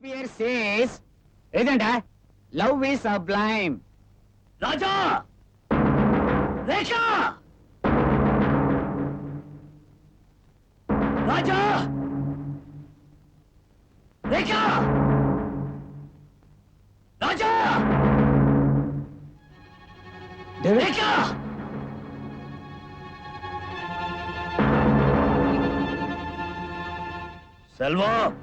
Shakespeare says, isn't it? Love is sublime. ராஜா, ரேகா, ராஜா, ரேகா, ராஜா, ரேகா. செல்வம்,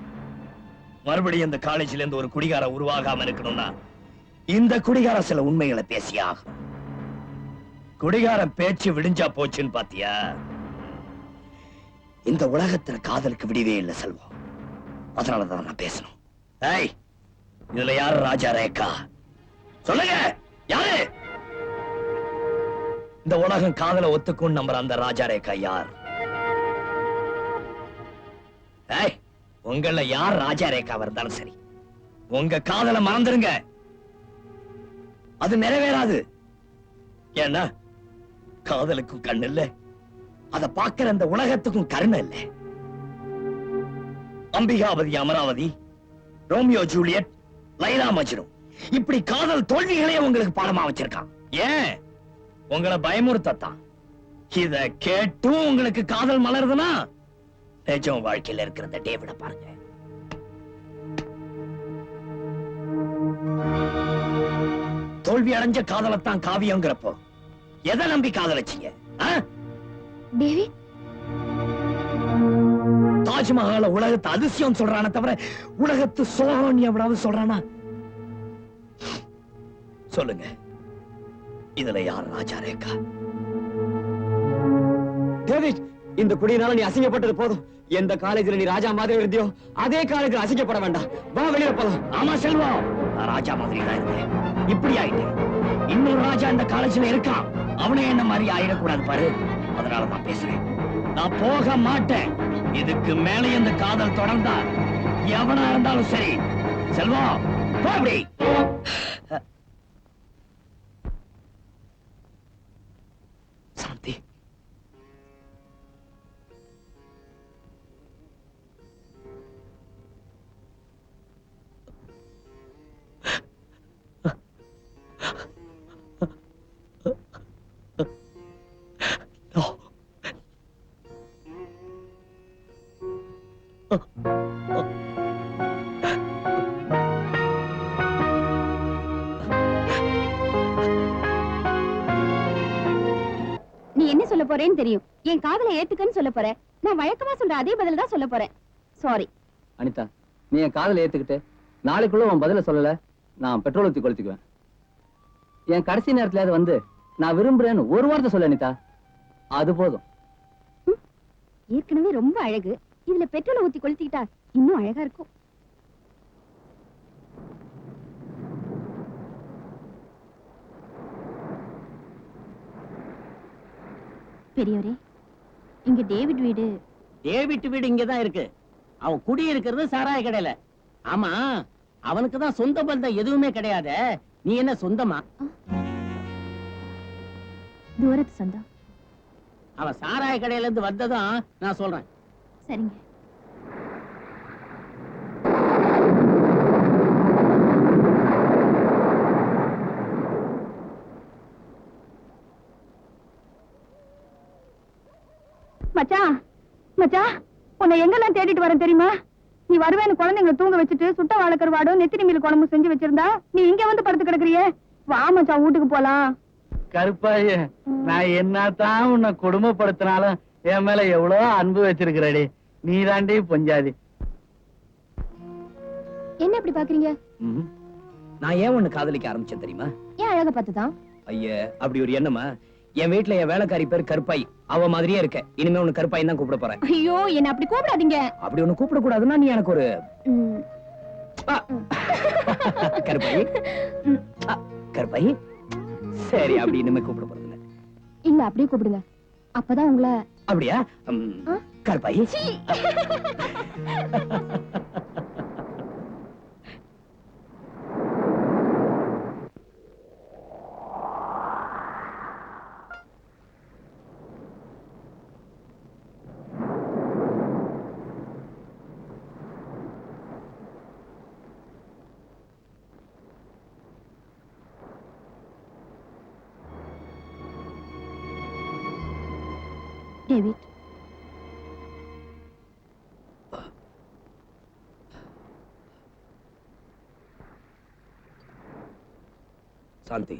மறுபடியும் இந்த காலேஜ்ல இருந்து ஒரு குடிகார உருவாகாம இருக்கணும்னா இந்த குடிகார சில உண்மைகளை பேசியாகும். குடிகாரன் பேச்சு விடிஞ்சா போச்சுன்னு பாத்தியா? இந்த உலகத்துல காதலுக்கு விடிவே இல்லை செல்வம். அதனாலதான் நான் பேசணும். ஏய், இதுல யாரு ராஜா ரேகா? சொல்லுங்க, யாரு? இந்த உலகம் காதலை ஒத்துக்கும் நம்புற அந்த ராஜா ரேகா யார்? ஏய், உங்கள யார் ராஜா ரேகா இருந்தாலும் சரி, உங்க காதலை மறந்துருங்க. அது நிறைவேறாது. ஏன்னா காதலுக்கும் கண்ணு இல்ல, அத பாக்குற அந்த உலகத்துக்கும் கருணை இல்ல. அம்பிகாபதி அமராவதி, ரோமியோ ஜூலியட், லைலா மஜ்னு, இப்படி காதல் தோல்விகளே உங்களுக்கு பாடமா வச்சிருக்கான். ஏன்? உங்களை பயமுறுத்தான். இத கேட்டும் உங்களுக்கு காதல் மலருதுன்னா நிஜம் வாழ்க்கையில இருக்கிற டேவிட பாருங்க. தோல்வி அடைஞ்ச காதலத்தான் காவியங்கிறப்போ எதை நம்பி காதலிச்சீங்க? டேவிட், தாஜ்மஹால உலகத்து அதிசயம் சொல்றான தவிர உலகத்து சோகம் எவ்வளவு சொல்றானா? சொல்லுங்க, இதுல யார் ராஜா ரேகா? டேவிட், இந்த குடியினால நீ அசிங்கப்பட்டது போதும். எந்த காலேஜ்ல நீ ராஜா மாதிரி இருந்தியோ அதே காலேஜ்ல அசிங்கப்பட வேண்டாம். வா, வெளியே போலாம். ஆமா செல்வம், நான் ராஜா மாதிரி தான் இருந்தேன். இப்படி ஆயிட்டேன். இன்னொரு ராஜா இந்த காலேஜ்ல இருக்கான். அவனே என்ன மாதிரி ஆயிடக்கூடாது பாரு. அதனாலதான் பேசுறேன். நான் போக மாட்டேன். இதுக்கு மேலே இந்த காதல் தொடர்ந்தா எவனா இருந்தாலும் சரி. செல்வம், போ அப்படி. சாந்தி, நீ என்ன சொல்ல போறேன்னு தெரியும். என் காதலை ஏத்துக்கன்னு சொல்ல போற. நான் வழக்கமா சொல்ற அதே பதில் தான் சொல்ல போறேன். சாரி அனிதா, நீ என் காதலை ஏத்துக்கிட்டு நாளைக்குள்ள உன் பதில சொல்லல, நான் பெட்ரோல் ஊத்தி கொளுத்திக்குவேன். என் கடைசி நேரத்துல அது வந்து நான் விரும்புறேன்னு ஒரு வார்த்தை சொல்ல அனிதா, அது போதும். ஏற்கனவே ரொம்ப அழகு, இதுல பெட்ரோலை ஊத்தி கொளுத்திக்கிட்டா இன்னும் அழகா இருக்கும். பெரியவரே, இங்க டேவிட் வீடு. டேவிட் வீடு இங்கதான் இருக்கு. அவன் குடி இருக்கிறது சாராய கடையில. ஆமா, அவனுக்கு தான் சொந்த பந்தம் எதுவுமே கிடையாது. நீ என்ன சொந்தமா? தூரத்து சொந்தம். அவன் சாராய கடையில இருந்து வந்ததும் நான் சொல்றேன். சரிங்க. மச்சான், மச்சான், உன்னை எங்கெல்லாம் தேடிட்டு வரேன் தெரியுமா? நீ வருவேன்னு குழந்தைங்களை தூங்க வச்சுட்டு சுட்ட வாழைக்கருவாடும் நெத்திரி மீன் குழம்பு செஞ்சு வச்சிருந்தா நீ இங்க வந்து படுத்து கிடக்குறியே. வா மச்சான், வீட்டுக்கு போலாம். கருப்பாய, நான் என்னத்தான் உன்னை குடும்பப்படுத்தினாலும் என் மேல எவ்வளவு அன்பு வச்சிருக்கிறடி. நீ தாண்டி பொஞ்சாதி. என்ன இப்படி பாக்குறீங்க? நான் ஏன் ஒண்ணு காதலிக்க ஆரம்பிச்சேன் தெரியுமா? ஏன் அழக பார்த்துதான்? ஐயா, அப்படி ஒரு எண்ணமா? என் வீட்டுல என் வேலைக்காரி பேர் கருப்பாய். அவ மாதிரியே இருக்க. இனிமே உன்னை கருப்பாய் தான் கூப்பிட போறேன். ஐயோ, என்ன அப்படி கூப்பிடாதீங்க. அப்படி ஒண்ணு கூப்பிட கூடாதுன்னா நீ எனக்கு ஒரு கருப்பாய். கருப்பாய், சரி, அப்படி இனிமே கூப்பிட போறதில்ல. இல்ல, அப்படியே கூப்பிடுங்க. அப்பதான் உங்களை. அப்படியா? கருப்பாய். டேவிட், சாந்தி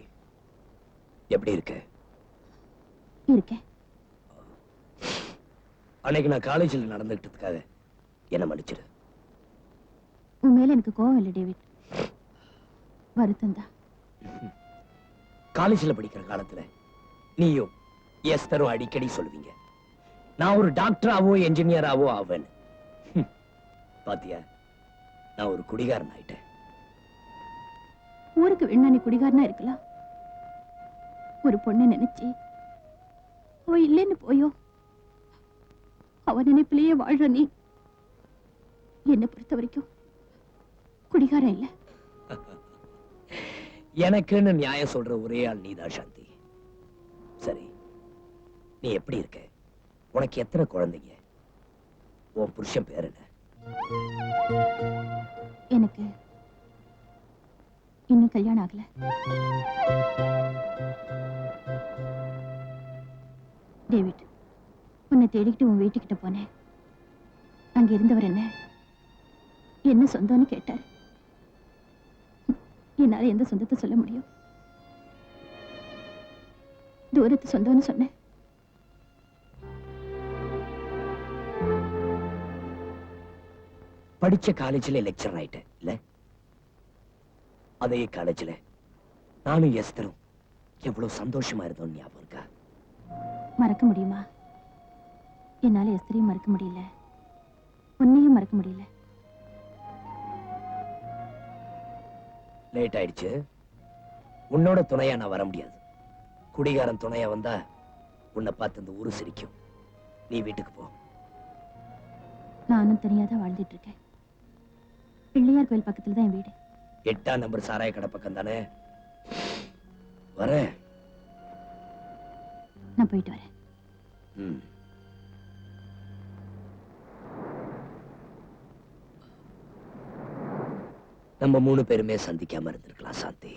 எப்படி இருக்க? இருக்கேன். அன்னைக்கு நான் காலேஜில் நடந்துகிட்டதுக்காக என்ன மன்னிச்சிரு. உன் மேல எனக்கு கோவம் இல்லை டேவிட், வருத்தம் தான். காலேஜில் படிக்கிற காலத்துல நீயும் எஸ்தரும் அடிக்கடி சொல்லுவீங்க, நான் ஒரு டாக்டராவோ என்ஜினியராவோ ஆவேன்னு. பாத்தியா, நான் ஒரு குடிகாரன் ஆயிட்டேன். ஊருக்கு வேணா நீ குடிகாரனா இருக்கலாம். ஒரு பொண்ணை நினைச்சு அவ இல்லைன்னு போயோ, அவ நினைப்பிலேயே வாழ்ற நீ என்னை பொறுத்த வரைக்கும் குடிகாரன் இல்ல. எனக்குன்னு நியாயம் சொல்ற ஒரே ஆள் நீதான் சாந்தி. சரி, நீ எப்படி இருக்க? உனக்கு எத்தனை குழந்தைங்க? உன் புருஷன் பேர் என்ன? எனக்கு இன்னும் கல்யாணம் ஆகல. டேவிட், உன்னை தேடிக்கிட்டு உன் வீட்டுக்கிட்ட போனேன். அங்க இருந்தவர் என்ன சொந்தம்னு கேட்டார். என்னால எந்த சொந்தத்தை சொல்ல முடியும்? தூரத்து சொந்தம்னு சொன்னேன். படிச்ச காலேஜ்ல லெக்சர் ஆயிட்டேன் இல்ல? அதே காலேஜ்ல நானும் எஸ்தரும் எவ்வளவு சந்தோஷமா இருந்தோம் ஞாபகம் இருக்கா? மறக்க முடியுமா? என்னால எஸ்தரையும் மறக்க முடியல, உன்னையும் மறக்க முடியல. லேட் ஆயிடுச்சு. உன்னோட துணையா நான் வர முடியாது. குடிகாரன் துணையா வந்தா உன்னை பார்த்து இந்த ஊரு சிரிக்கும். நீ வீட்டுக்கு போ. நானும் தனியாதான் வாழ்ந்துட்டு இருக்கேன். பிள்ளையார் கோயில் பக்கத்துல தான் என் வீடு. 8ஆம் நம்பர் சாராய கடை பக்கம் தானே? வரேன். நான் போயிட்டு வரேன். ம். நம்ம 3 பேருமே சந்திக்காம இருந்திருக்கலாம் சாந்தி,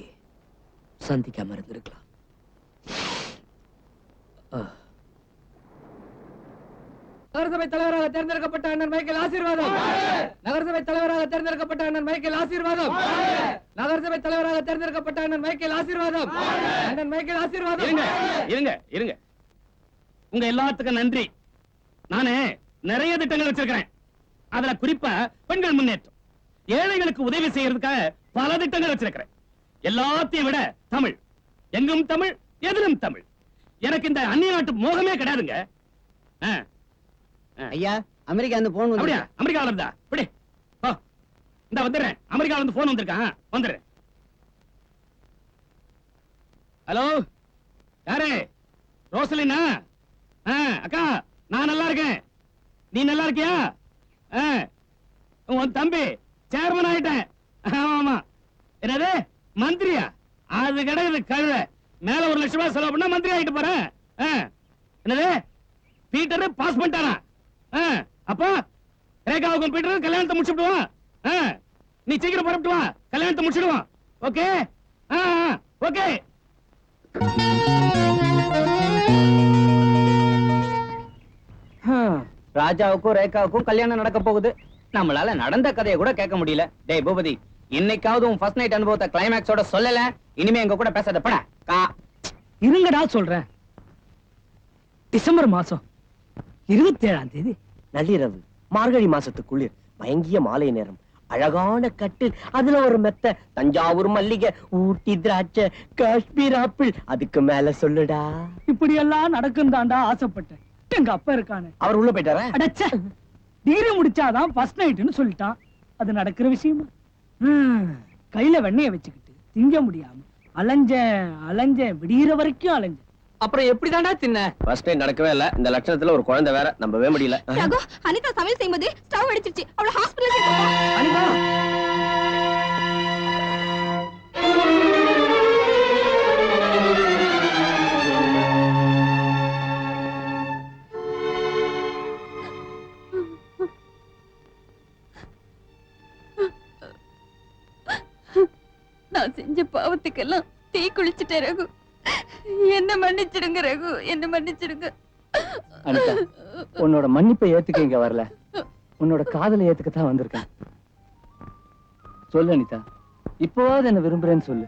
சந்திக்காம இருந்திருக்கலாம். நகரசபை தலைவராக தேர்ந்தெடுக்கப்பட்ட அண்ணன் மைக்கேல் ஆசீர்வாதம். நகரசபை தலைவராக தேர்ந்தெடுக்கப்பட்ட அண்ணன் மைக்கேல் ஆசீர்வாதம். நகரசபை தலைவராக தேர்ந்தெடுக்கப்பட்ட அண்ணன் மைக்கேல் ஆசீர்வாதம். அண்ணன் மைக்கேல் ஆசீர்வாதம். இருங்க இருங்க, உங்க எல்லாத்துக்கும் நன்றி. நானே நிறைய திட்டங்கள் வச்சிருக்கிறேன். அதுல குறிப்பா பெண்கள் முன்னேற்றம், ஏழைகளுக்கு உதவி செய்யறதுக்காக பல திட்டங்கள் வச்சிருக்கிறேன். எல்லாத்தையும் விட தமிழ், எங்கும் தமிழ், எதிலும் தமிழ். எனக்கு இந்த அந்நிய நாட்டு மோகமே கிடையாதுங்க. ஐயா, அமெரிக்கா இருந்து போன் வந்து. அப்படியா? அமெரிக்காவில இருந்தா இப்படி இந்த வந்துடுறேன். அமெரிக்காவில இருந்து போன் வந்திருக்கான், வந்துடுறேன். ஹலோ, யாரு? ரோசலினா? அக்கா, நான் நல்லா இருக்கேன். நீ நல்லா இருக்கியா? உன் தம்பி சேர்மன் ஆயிட்டேன். ஆமா. என்னது மந்திரியா? அது கிடையாது கழுத. மேல 1 லட்சம் ரூபாய் செலவு பண்ணா மந்திரி ஆயிட்டு போறேன். என்னது பீட்டர் பாஸ் பண்ணிட்டானா? அப்பா ரேகாவுக்கும் பீட்டர் கல்யாணத்தை முடிச்சுடுவான். நீ சீக்கிரம் புறப்பட்டு வா, கல்யாணத்தை முடிச்சிடுவான். Okay okay. ராஜாவுக்கும் ரேகாவுக்கும் கல்யாணம் நடக்க போகுது. நம்மளால நடந்த கதையை கூட கேட்க முடியல. டேய் பூபதி, இன்னைக்காவது உன் ஃபர்ஸ்ட் நைட் அனுபவத்தை கிளைமேக்ஸோட சொல்லல. இனிமே எங்க கூட பேசாத பட. இருங்கடா சொல்றேன். டிசம்பர் மாசம் 27ஆம் தேதி நள்ளிரவு, மார்கழி மாசத்து குளிர், மயங்கிய மாலை நேரம், அழகான கட்டில், அதுல ஒரு மெத்த, தஞ்சாவூர் மல்லிகை, ஊட்டி திராட்சை, காஷ்மீர் ஆப்பிள், அதுக்கு மேல சொல்லுடா. இப்படி எல்லாம் நடக்கும் தாண்டா ஆசைப்பட்டேன். எங்க அப்பா இருக்கானே, அவர் உள்ள போயிட்டாரா? அடச்சே, டிகிரி முடிச்சாதான் ஃபர்ஸ்ட் நைட்னு சொல்லிட்டான். அது நடக்கிற விஷயமா? கையில வெண்ணெய வச்சுக்கிட்டு திங்க முடியாம அலைஞ்சேன் விடிகிற வரைக்கும் அலைஞ்சேன். அப்புறம் எப்படிதான்டா தின்ன? ஃபர்ஸ்ட் நைட் நடக்கவே இல்ல. இந்த லட்சணத்துல ஒரு குழந்தை வேற, நம்பவே முடியல. ரகு, அனிதா சமையல் செய்யும்போது ஸ்டவ் அடிச்சிருச்சு. அவளை ஹாஸ்பிடல் சேர்க்கணும். அனிதா, நான் செஞ்ச பாவத்துக்கெல்லாம் தீ குளிச்சுட்டேன் ரகு. என்ன மன்னிச்சிடுங்க ரகு, என்ன மன்னிச்சிடுங்க. அனிதா உன்னோட மன்னிப்பை ஏத்துக்க இங்க வரல, உன்னோட காதலை ஏத்துக்கத்தான் வந்திருக்கேன். சொல்லு அனிதா, இப்போவாது என்ன விரும்புறேன்னு சொல்லு.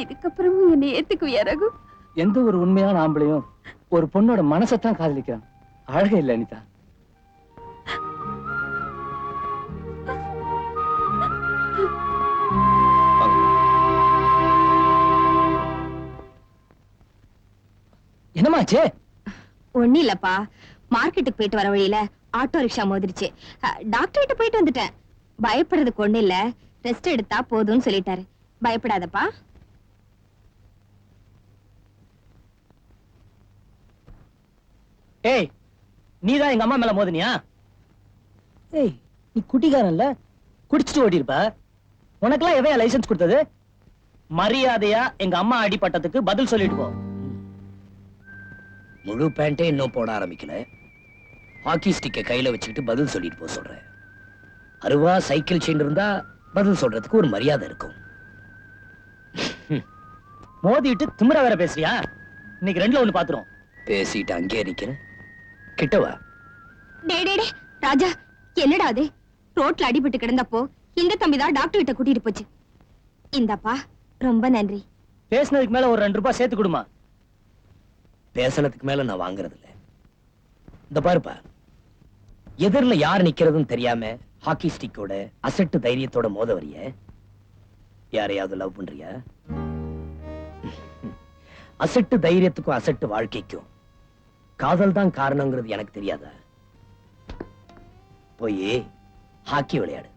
இதுக்கப்புறமும் என்னை ஏத்துக்குவியா ரகு? எந்த ஒரு உண்மையான ஆம்பளையும் ஒரு பொண்ணோட மனசத்தான் காதலிக்கிறான். அழகே இல்ல அனிதா. என்னமாச்சு? ஒண்ணு இல்லப்பா, மார்க்கெட்டுக்கு போயிட்டு வர வழியில ஆட்டோ ரிக்ஷா மோதிருச்சு. டாக்டர் கிட்ட போயிட்டு வந்துட்டேன். பயப்படுறதுக்கு ஒண்ணு இல்ல, ரெஸ்ட் எடுத்தா போதும்னு சொல்லிட்டாரு. பயப்படாதப்பா. ஏய், நீதான் எங்க அம்மா மேல மோதினியா? ஏய், நீ குட்டிக்காரன்ல, குடிச்சிட்டு ஓட்டிருப்ப. உனக்கெல்லாம் எவையா லைசென்ஸ் கொடுத்தது? மரியாதையா எங்க அம்மா அடிபட்டதுக்கு பதில் சொல்லிட்டு போ. முழு பேண்டே இன்னும் போட ஆரம்பிக்கல, ஹாக்கி ஸ்டிக்கை கையில வச்சுக்கிட்டு பதில் சொல்லிட்டு போக சொல்றேன். அருவா சைக்கிள் செயின் இருந்தா பதில் சொல்றதுக்கு ஒரு மரியாதை இருக்கும். மோதிட்டு திமிரா வேற பேசுறியா? இன்னைக்கு ரெண்டுல ஒண்ணு பாத்துரும். பேசிட்டு அங்கேயே நிக்கிறேன், கிட்டவா. டே ராஜா, என்னடா அது? ரோட்ல அடிபட்டு கிடந்தப்போ இந்த தம்பி தான் டாக்டர் கிட்ட கூட்டிட்டு போச்சு. இந்தப்பா, ரொம்ப நன்றி. பேசினதுக்கு மேல ஒரு 2 ரூபாய் சேர்த்து கொடுமா. பேசனதுக்கு மேல நான் வாங்குறது இல்ல. இந்த பாருப்பா, எதிரில யார் நிக்கிறதுன்னு தெரியாம ஹாக்கி ஸ்டிக்கோட அசட்டு தைரியத்தோட மோத வரிய. யாரையாவது லவ் பண்றியா? அசட்டு தைரியத்துக்கும் அசட்டு வாழ்க்கைக்கும் காதல் தான் காரணங்கிறது எனக்கு தெரியாதா? போய் ஹாக்கி விளையாடு.